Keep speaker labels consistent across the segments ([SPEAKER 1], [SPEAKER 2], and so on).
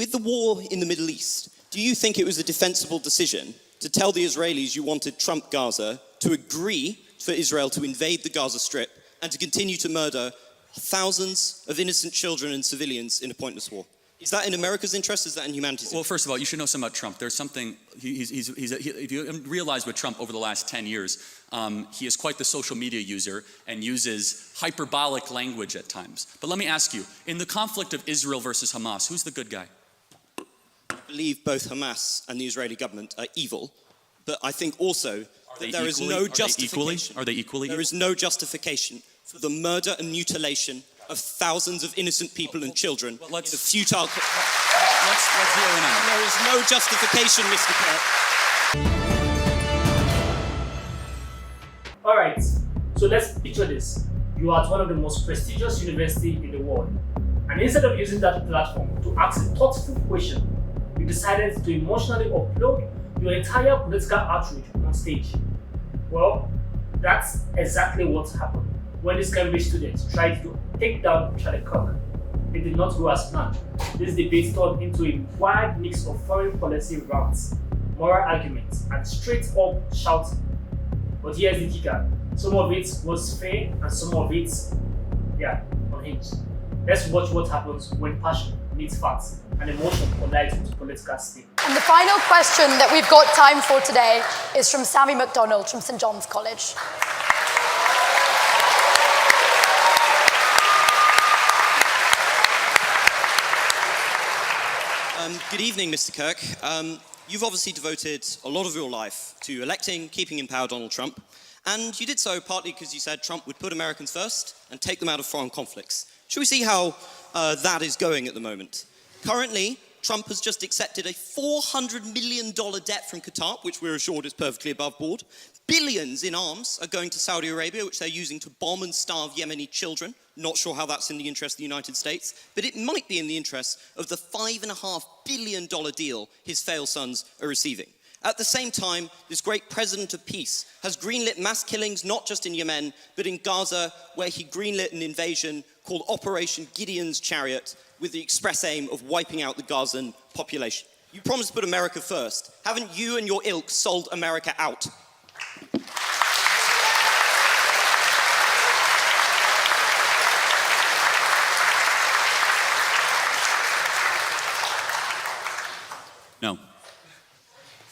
[SPEAKER 1] with the war in the Middle East, do you think it was a defensible decision to tell the Israelis you wanted Trump Gaza to agree for Israel to invade the Gaza Strip and to continue to murder thousands of innocent children and civilians in a pointless war? Is that in America's interest? Is that in humanity's interest?
[SPEAKER 2] Well, first of all, you should know something about Trump. There's something, if you realize with Trump over the last 10 years, he is quite the social media user and uses hyperbolic language at times. But let me ask you, in the conflict of Israel versus Hamas, who's the good guy?
[SPEAKER 1] I believe both Hamas and the Israeli government are evil, but I think also that there is no justification.
[SPEAKER 2] Are they equally?
[SPEAKER 1] There is no justification for the murder and mutilation of thousands of innocent people and children in a futile...
[SPEAKER 2] Let's zero in on it.
[SPEAKER 1] There is no justification, Mr. Kirk.
[SPEAKER 3] All right, so let's picture this. You are at one of the most prestigious universities in the world, and instead of using that platform to ask a thoughtful question, you decided to emotionally upload your entire political outreach on stage. Well, that's exactly what happened when this Cambridge students tried to take down Kirk. It did not go as planned. This debate turned into a wide mix of foreign policy rants, moral arguments, and straight-up shouting. But here's the kicker. Some of it was fair and some of it, unhinged. Let's watch what happens when passion meets facts and emotion collides with political steel.
[SPEAKER 4] And the final question that we've got time for today is from Sammy MacDonald from St John's College.
[SPEAKER 1] Good evening, Mr. Kirk. You've obviously devoted a lot of your life to electing, keeping in power Donald Trump, and you did so partly because you said Trump would put Americans first and take them out of foreign conflicts. Should we see how that is going at the moment? Currently, Trump has just accepted a $400 million debt from Qatar, which we're assured is perfectly above board. Billions in arms are going to Saudi Arabia, which they're using to bomb and starve Yemeni children. Not sure how that's in the interest of the United States, but it might be in the interest of the $5.5 billion deal his failed sons are receiving. At the same time, this great president of peace has greenlit mass killings not just in Yemen, but in Gaza, where he greenlit an invasion called Operation Gideon's Chariot with the express aim of wiping out the Gazan population. You promised to put America first. Haven't you and your ilk sold America out?
[SPEAKER 2] No.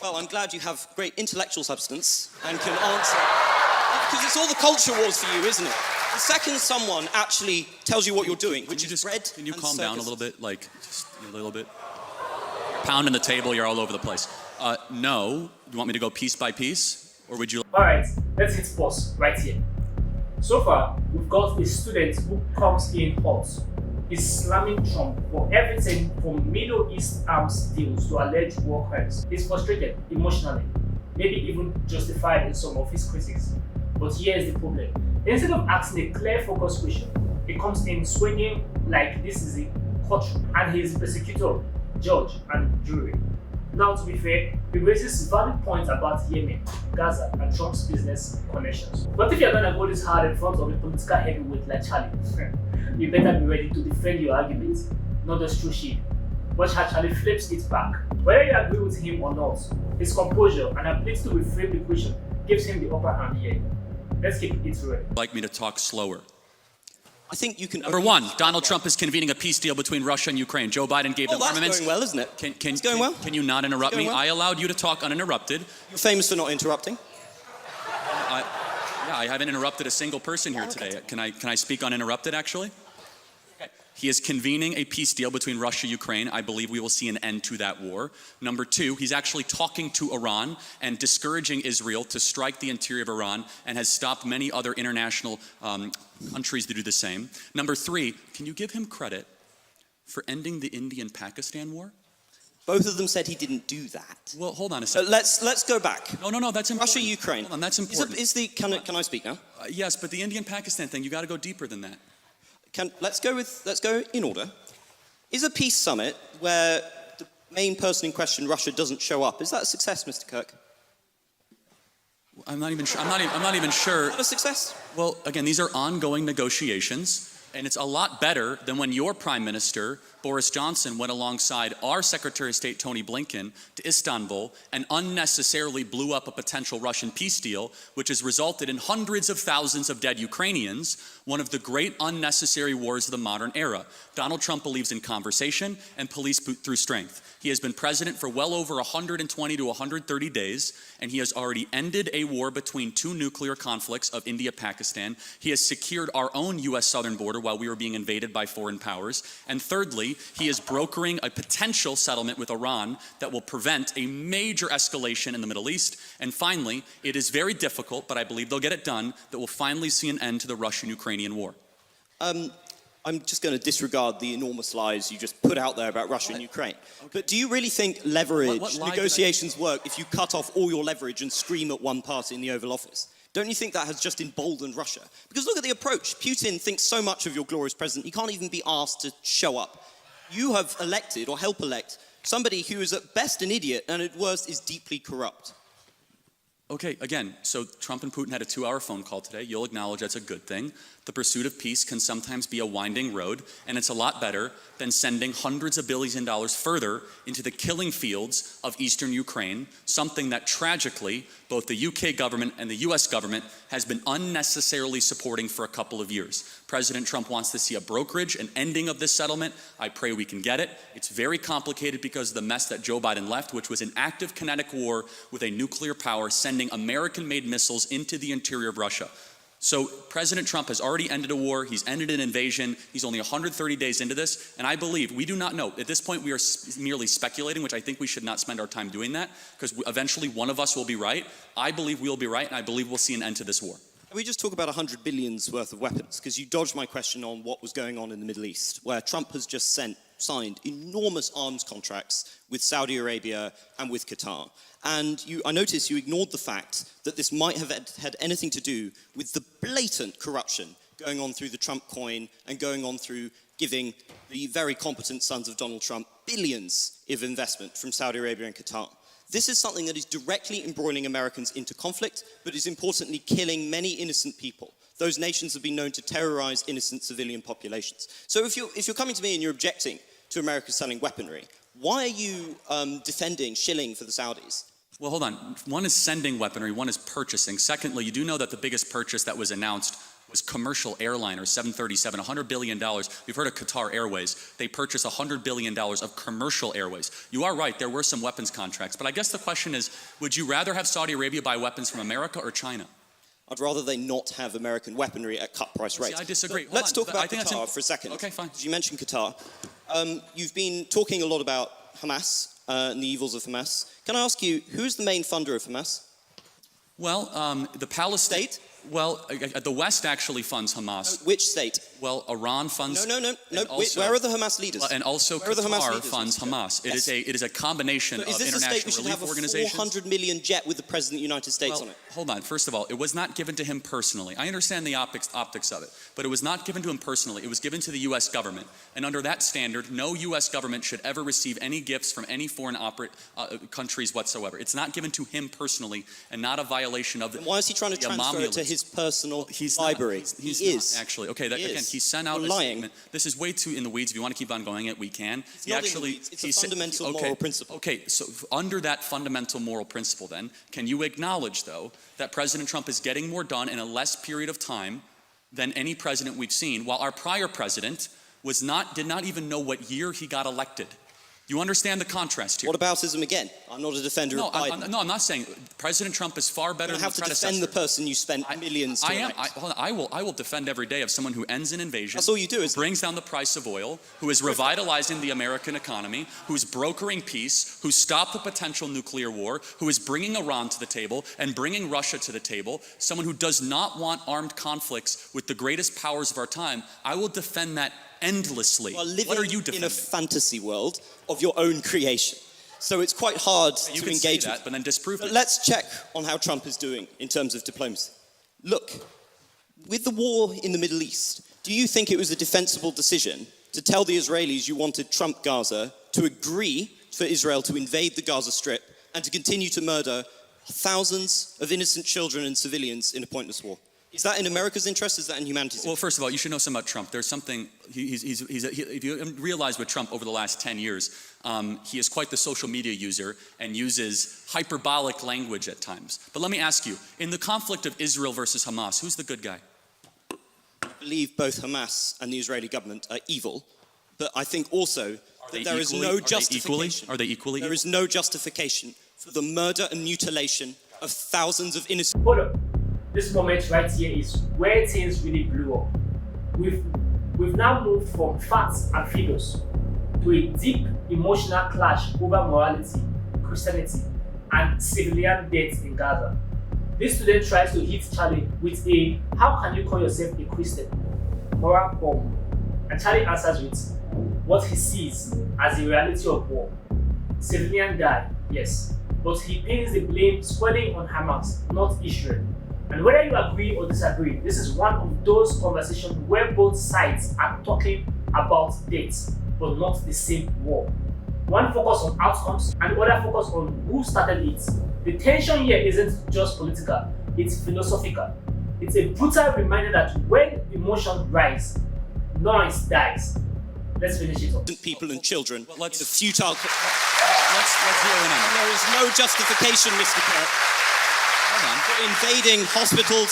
[SPEAKER 1] Well, I'm glad you have great intellectual substance and can answer. Because it's all the culture wars for you, isn't it? The second someone actually tells you what you're doing, which is bread.
[SPEAKER 2] Can you calm down a little bit? Like, just a little bit? Pounding the table, you're all over the place. No. You want me to go piece by piece? Or would you...
[SPEAKER 3] All right, let's hit pause right here. So far, we've got a student who comes in hot. He's slamming Trump for everything from Middle East arms deals to alleged war crimes. He's frustrated emotionally, maybe even justified in some of his critics. But here's the problem. Instead of asking a clear, focused question, he comes in swinging like this is a courtroom and he's the prosecutor, judge, and jury. Now, to be fair, he raises valid points about Yemen, Gaza, and Trump's business connections. But if you're gonna go this hard in front of a political heavyweight like Charlie, you better be ready to defend your argument, not just through shade. Watch how Charlie flips it back. Whether you agree with him or not, his composure and ability to reframe the question gives him the upper hand here. Let's keep it real.
[SPEAKER 2] Like me to talk slower?
[SPEAKER 1] I think you can...
[SPEAKER 2] Number one, Donald Trump is convening a peace deal between Russia and Ukraine. Joe Biden gave them armaments.
[SPEAKER 1] That's going well, isn't it? It's going well.
[SPEAKER 2] Can you not interrupt me? Well. I allowed you to talk uninterrupted.
[SPEAKER 1] You're famous for not interrupting.
[SPEAKER 2] I haven't interrupted a single person here today. Can I speak uninterrupted, actually? Okay. He is convening a peace deal between Russia and Ukraine. I believe we will see an end to that war. Number two, he's actually talking to Iran and discouraging Israel to strike the interior of Iran and has stopped many other international countries to do the same. Number three, can you give him credit for ending the Indian-Pakistan war?
[SPEAKER 1] Both of them said he didn't do that.
[SPEAKER 2] Well, hold on a second.
[SPEAKER 1] Let's go back.
[SPEAKER 2] No, that's important.
[SPEAKER 1] Russia, Ukraine.
[SPEAKER 2] Hold on, that's important.
[SPEAKER 1] Can I speak now?
[SPEAKER 2] Yes, but the Indian-Pakistan thing, you got to go deeper than that.
[SPEAKER 1] Let's go in order. Is a peace summit where the main person in question, Russia, doesn't show up, is that a success, Mr. Kirk?
[SPEAKER 2] I'm not even sure. I'm not even sure.
[SPEAKER 1] Is that a success?
[SPEAKER 2] Well, again, these are ongoing negotiations. And it's a lot better than when your Prime Minister, Boris Johnson, went alongside our Secretary of State, Tony Blinken, to Istanbul and unnecessarily blew up a potential Russian peace deal, which has resulted in hundreds of thousands of dead Ukrainians, one of the great unnecessary wars of the modern era. Donald Trump believes in conversation and police through strength. He has been president for well over 120 to 130 days, and he has already ended a war between two nuclear conflicts of India-Pakistan. He has secured our own U.S. southern border while we were being invaded by foreign powers. And thirdly, he is brokering a potential settlement with Iran that will prevent a major escalation in the Middle East. And finally, it is very difficult, but I believe they'll get it done, that will finally see an end to the Russian-Ukrainian war.
[SPEAKER 1] I'm just going to disregard the enormous lies you just put out there about Russia and Ukraine. Okay. But do you really think leverage, negotiations work if you cut off all your leverage and scream at one party in the Oval Office? Don't you think that has just emboldened Russia? Because look at the approach. Putin thinks so much of your glorious president, he can't even be asked to show up. You have elected, or help elect, somebody who is at best an idiot and at worst is deeply corrupt.
[SPEAKER 2] Okay, again, so Trump and Putin had a 2-hour phone call today. You'll acknowledge that's a good thing. The pursuit of peace can sometimes be a winding road, and it's a lot better than sending hundreds of billions of dollars further into the killing fields of eastern Ukraine, something that tragically both the UK government and the US government has been unnecessarily supporting for a couple of years. President Trump wants to see a brokerage, an ending of this settlement. I pray we can get it. It's very complicated because of the mess that Joe Biden left, which was an active kinetic war with a nuclear power sending American-made missiles into the interior of Russia. So President Trump has already ended a war. He's ended an invasion. He's only 130 days into this. And I believe, we do not know. At this point, we are merely speculating, which I think we should not spend our time doing that, because eventually one of us will be right. I believe we'll be right, and I believe we'll see an end to this war.
[SPEAKER 1] Can we just talk about 100 billion's worth of weapons? Because you dodged my question on what was going on in the Middle East, where Trump has just signed enormous arms contracts with Saudi Arabia and with Qatar. And I noticed you ignored the fact that this might have had anything to do with the blatant corruption going on through the Trump coin and going on through giving the very competent sons of Donald Trump billions of investment from Saudi Arabia and Qatar. This is something that is directly embroiling Americans into conflict, but is importantly killing many innocent people. Those nations have been known to terrorize innocent civilian populations. So if you're coming to me and you're objecting to America selling weaponry, why are you defending shilling for the Saudis?
[SPEAKER 2] Well, hold on. One is sending weaponry, one is purchasing. Secondly, you do know that the biggest purchase that was announced was commercial airliner, 737, $100 billion. We've heard of Qatar Airways. They purchased $100 billion of commercial airways. You are right, there were some weapons contracts. But I guess the question is, would you rather have Saudi Arabia buy weapons from America or China?
[SPEAKER 1] I'd rather they not have American weaponry at cut price rates.
[SPEAKER 2] See, I disagree.
[SPEAKER 1] Let's talk about Qatar for a second.
[SPEAKER 2] Okay, fine.
[SPEAKER 1] You mentioned Qatar. You've been talking a lot about Hamas and the evils of Hamas. Can I ask you, who's the main funder of Hamas?
[SPEAKER 2] Well, the Palestine...
[SPEAKER 1] State?
[SPEAKER 2] Well, the West actually funds Hamas.
[SPEAKER 1] Which state?
[SPEAKER 2] Well, Iran funds...
[SPEAKER 1] No.
[SPEAKER 2] Also,
[SPEAKER 1] where are the Hamas leaders?
[SPEAKER 2] And also Qatar funds Hamas.
[SPEAKER 1] Yes.
[SPEAKER 2] It is a combination of international relief organizations.
[SPEAKER 1] Is this a state we should have a 400 million jet with the President of the United States on it?
[SPEAKER 2] Hold on. First of all, it was not given to him personally. I understand the optics of it, but it was not given to him personally. It was given to the U.S. government. And under that standard, no U.S. government should ever receive any gifts from any foreign countries whatsoever. It's not given to him personally and not a violation of the...
[SPEAKER 1] Then why is he trying to transfer it to his personal library?
[SPEAKER 2] He is. Not, actually. Okay, again, he sent out
[SPEAKER 1] a
[SPEAKER 2] statement. This is way too in the weeds. If you want to keep on going it, we can.
[SPEAKER 1] It's not in the weeds. It's a fundamental moral principle.
[SPEAKER 2] Okay, so under that fundamental moral principle then, can you acknowledge, though, that President Trump is getting more done in a less period of time than any president we've seen, while our prior president did not even know what year he got elected? You understand the contrast here.
[SPEAKER 1] Whataboutism again? I'm not a defender of Biden.
[SPEAKER 2] I'm not saying President Trump is far better than the predecessor.
[SPEAKER 1] You have to defend the person you spent millions to elect.
[SPEAKER 2] I will defend every day of someone who ends an invasion.
[SPEAKER 1] That's all you do,
[SPEAKER 2] who brings down the price of oil, who is revitalizing the American economy, who's brokering peace, who stopped the potential nuclear war, who is bringing Iran to the table and bringing Russia to the table, someone who does not want armed conflicts with the greatest powers of our time. I will defend that endlessly. What are you defending?
[SPEAKER 1] In a fantasy world of your own creation. So it's quite hard to engage
[SPEAKER 2] say that,
[SPEAKER 1] with.
[SPEAKER 2] But then disprove it.
[SPEAKER 1] Let's check on how Trump is doing in terms of diplomacy. Look, with the war in the Middle East, do you think it was a defensible decision to tell the Israelis you wanted Trump Gaza to agree for Israel to invade the Gaza Strip and to continue to murder thousands of innocent children and civilians in a pointless war? Is that in America's interest? Is that in humanity's
[SPEAKER 2] Well,
[SPEAKER 1] interest?
[SPEAKER 2] first of all, you should know something about Trump. There's something, if you realize with Trump over the last 10 years, he is quite the social media user and uses hyperbolic language at times. But let me ask you, in the conflict of Israel versus Hamas, who's the good guy?
[SPEAKER 1] I believe both Hamas and the Israeli government are evil, but I think also that there is no justification.
[SPEAKER 2] Are they equally?
[SPEAKER 1] There is no justification for the murder and mutilation of thousands of innocent.
[SPEAKER 3] Hold up. This moment right here is where things really blew up. We've now moved from facts and figures to a deep emotional clash over morality, Christianity, and civilian deaths in Gaza. This student tries to hit Charlie with a "How can you call yourself a Christian?" moral bomb, and Charlie answers with what he sees as the reality of war. Civilians die, yes, but he pins the blame squarely on Hamas, not Israel. And whether you agree or disagree, this is one of those conversations where both sides are talking about dates, but not the same war. One focus on outcomes and the other focus on who started it. The tension here isn't just political, it's philosophical. It's a brutal reminder that when emotions rise, noise dies. Let's finish it up.
[SPEAKER 1] People and children
[SPEAKER 2] Well, let's-
[SPEAKER 1] in a futile.
[SPEAKER 2] Let's zero in on it.
[SPEAKER 1] There is no justification, Mr. Kirk,
[SPEAKER 2] Hold on.
[SPEAKER 1] for invading hospitals,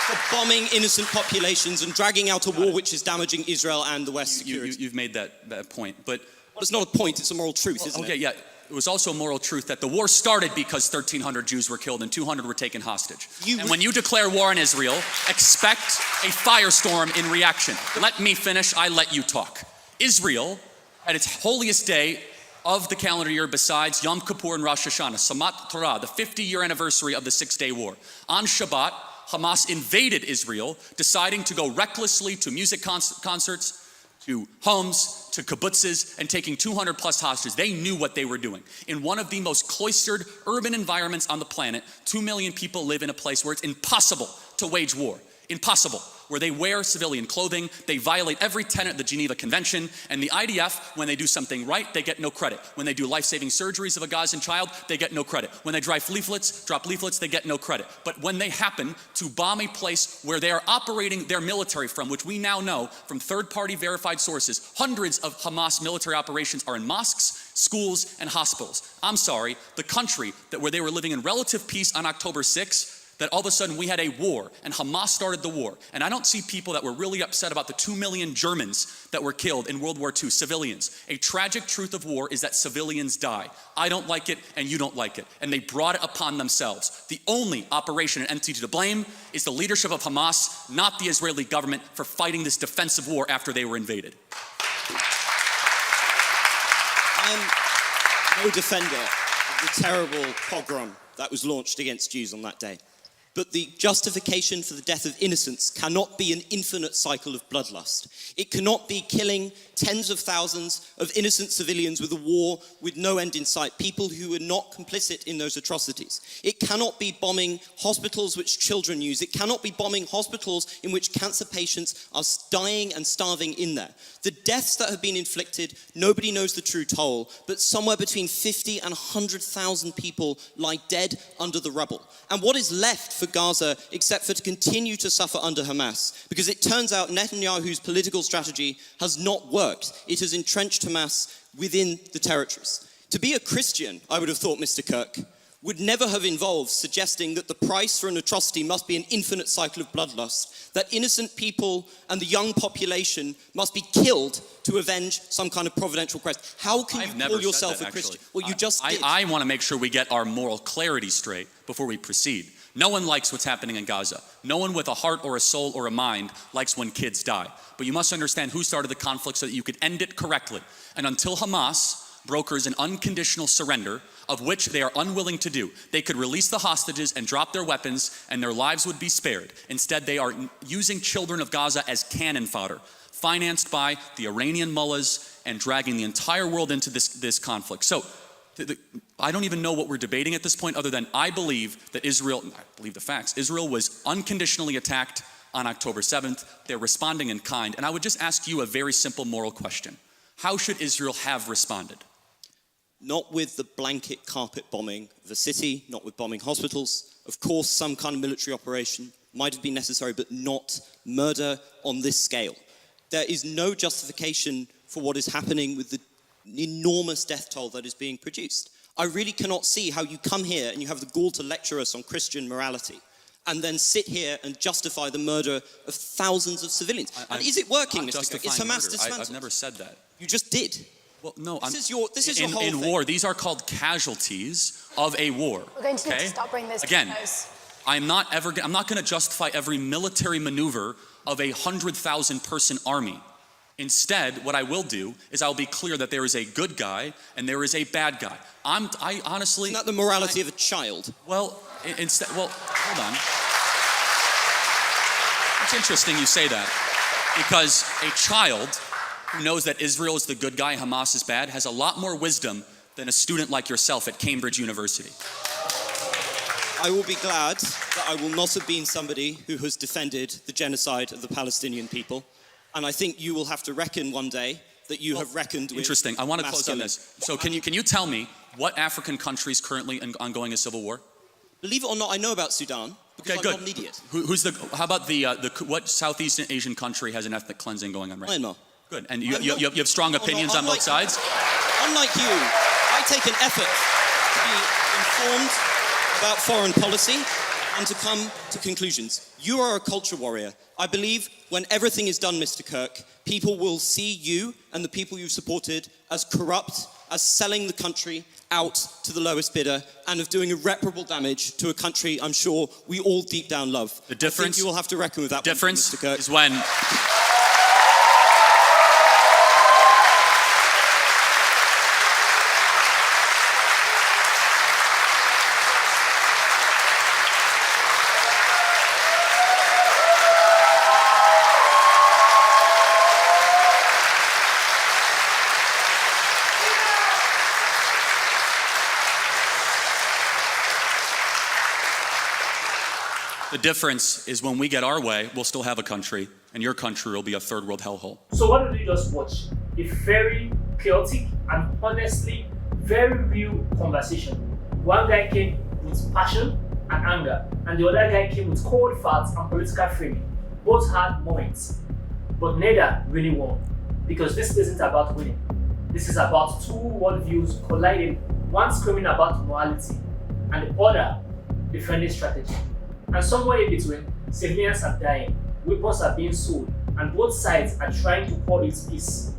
[SPEAKER 1] for bombing innocent populations, and dragging out a war which is damaging Israel and the West's security.
[SPEAKER 2] You've made that point, but
[SPEAKER 1] Well, it's not a point; it's a moral truth, isn't
[SPEAKER 2] okay,
[SPEAKER 1] it?
[SPEAKER 2] yeah. It was also a moral truth that the war started because 1,300 Jews were killed and 200 were taken hostage. And when you declare war on Israel, expect a firestorm in reaction. Let me finish, I let you talk. Israel, at its holiest day of the calendar year besides Yom Kippur and Rosh Hashanah, Samat Torah, the 50-year anniversary of the Six-Day War. On Shabbat, Hamas invaded Israel, deciding to go recklessly to music concerts, to homes, to kibbutzes, and taking 200 plus hostages. They knew what they were doing. In one of the most cloistered urban environments on the planet, 2 million people live in a place where it's impossible to wage war. Impossible. Where they wear civilian clothing, they violate every tenet of the Geneva Convention, and the IDF, when they do something right, they get no credit. When they do life-saving surgeries of a Gazan child, they get no credit. When they drop leaflets, they get no credit. But when they happen to bomb a place where they are operating their military from, which we now know from third-party verified sources, hundreds of Hamas military operations are in mosques, schools, and hospitals. I'm sorry, the country where they were living in relative peace on October 6th, that all of a sudden we had a war and Hamas started the war. And I don't see people that were really upset about the 2 million Germans that were killed in World War II, civilians. A tragic truth of war is that civilians die. I don't like it and you don't like it. And they brought it upon themselves. The only operation and entity to blame is the leadership of Hamas, not the Israeli government, for fighting this defensive war after they were invaded.
[SPEAKER 1] I'm no defender of the terrible pogrom that was launched against Jews on that day. But the justification for the death of innocents cannot be an infinite cycle of bloodlust. It cannot be killing tens of thousands of innocent civilians with a war with no end in sight, people who were not complicit in those atrocities. It cannot be bombing hospitals which children use. It cannot be bombing hospitals in which cancer patients are dying and starving in there. The deaths that have been inflicted, nobody knows the true toll, but somewhere between 50 and 100,000 people lie dead under the rubble. And what is left for Gaza except for to continue to suffer under Hamas? Because it turns out Netanyahu's political strategy has not worked. It has entrenched Hamas within the territories. To be a Christian, I would have thought, Mr. Kirk, would never have involved suggesting that the price for an atrocity must be an infinite cycle of bloodlust, that innocent people and the young population must be killed to avenge some kind of providential quest. How can you call yourself a Christian? Well, you just did.
[SPEAKER 2] I want to make sure we get our moral clarity straight before we proceed. No one likes what's happening in Gaza. No one with a heart or a soul or a mind likes when kids die. But you must understand who started the conflict so that you could end it correctly. And until Hamas brokers an unconditional surrender, of which they are unwilling to do, they could release the hostages and drop their weapons and their lives would be spared. Instead, they are using children of Gaza as cannon fodder, financed by the Iranian mullahs and dragging the entire world into this conflict. So I don't even know what we're debating at this point other than I believe that Israel, I believe the facts, Israel was unconditionally attacked on October 7th. They're responding in kind. And I would just ask you a very simple moral question. How should Israel have responded?
[SPEAKER 1] Not with the blanket carpet bombing of the city, not with bombing hospitals. Of course, some kind of military operation, might have been necessary, but not murder on this scale. There is no justification for what is happening with the enormous death toll that is being produced. I really cannot see how you come here and you have the gall to lecture us on Christian morality and then sit here and justify the murder of thousands of civilians. And is it working, Mr. Kirk? Is Hamas dismantled?
[SPEAKER 2] I've never said that.
[SPEAKER 1] You just did.
[SPEAKER 2] Well, no,
[SPEAKER 1] this is your whole
[SPEAKER 2] in
[SPEAKER 1] thing.
[SPEAKER 2] war, these are called casualties of a war.
[SPEAKER 4] We're going to need to start bringing this
[SPEAKER 2] Again,
[SPEAKER 4] to a close.
[SPEAKER 2] I'm not going to justify every military maneuver of a 100,000 person army. Instead, what I will do is I'll be clear that there is a good guy and there is a bad guy. I honestly...
[SPEAKER 1] Isn't that the morality of a child?
[SPEAKER 2] Well, hold on. It's interesting you say that, because a child who knows that Israel is the good guy, Hamas is bad, has a lot more wisdom than a student like yourself at Cambridge University.
[SPEAKER 1] I will be glad that I will not have been somebody who has defended the genocide of the Palestinian people. And I think you will have to reckon one day that you have reckoned with...
[SPEAKER 2] Interesting. I want to close on this. So can you tell me what African country is currently ongoing a civil war?
[SPEAKER 1] Believe it or not, I know about Sudan because
[SPEAKER 2] Okay,
[SPEAKER 1] I'm
[SPEAKER 2] good.
[SPEAKER 1] not an idiot.
[SPEAKER 2] How about what Southeast Asian country has an ethnic cleansing going on right now?
[SPEAKER 1] Myanmar.
[SPEAKER 2] Good. And you have strong opinions on both sides?
[SPEAKER 1] Unlike you, I take an effort to be informed about foreign policy and to come to conclusions. You are a culture warrior. I believe when everything is done, Mr. Kirk, people will see you and the people you've supported as corrupt, as selling the country out to the lowest bidder, and of doing irreparable damage to a country I'm sure we all deep down love.
[SPEAKER 2] The difference,
[SPEAKER 1] I think you will have to reckon with that
[SPEAKER 2] difference
[SPEAKER 1] one, Mr. Kirk.
[SPEAKER 2] is when... The difference is when we get our way, we'll still have a country, and your country will be a third world hellhole.
[SPEAKER 3] So what did you just watch? A very chaotic and honestly very real conversation. One guy came with passion and anger, and the other guy came with cold facts and political framing. Both had moments, but neither really won. Because this isn't about winning. This is about two worldviews colliding, one screaming about morality, and the other defending strategy. And somewhere in between, civilians are dying, weapons are being sold, and both sides are trying to call it peace.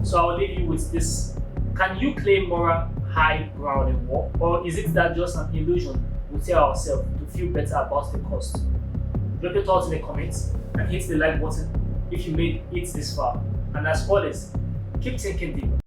[SPEAKER 3] So I'll leave you with this. Can you claim moral high ground in war? Or is it that just an illusion we tell ourselves to feel better about the cost? Drop your thoughts in the comments and hit the like button if you made it this far. And as always, keep thinking deeper.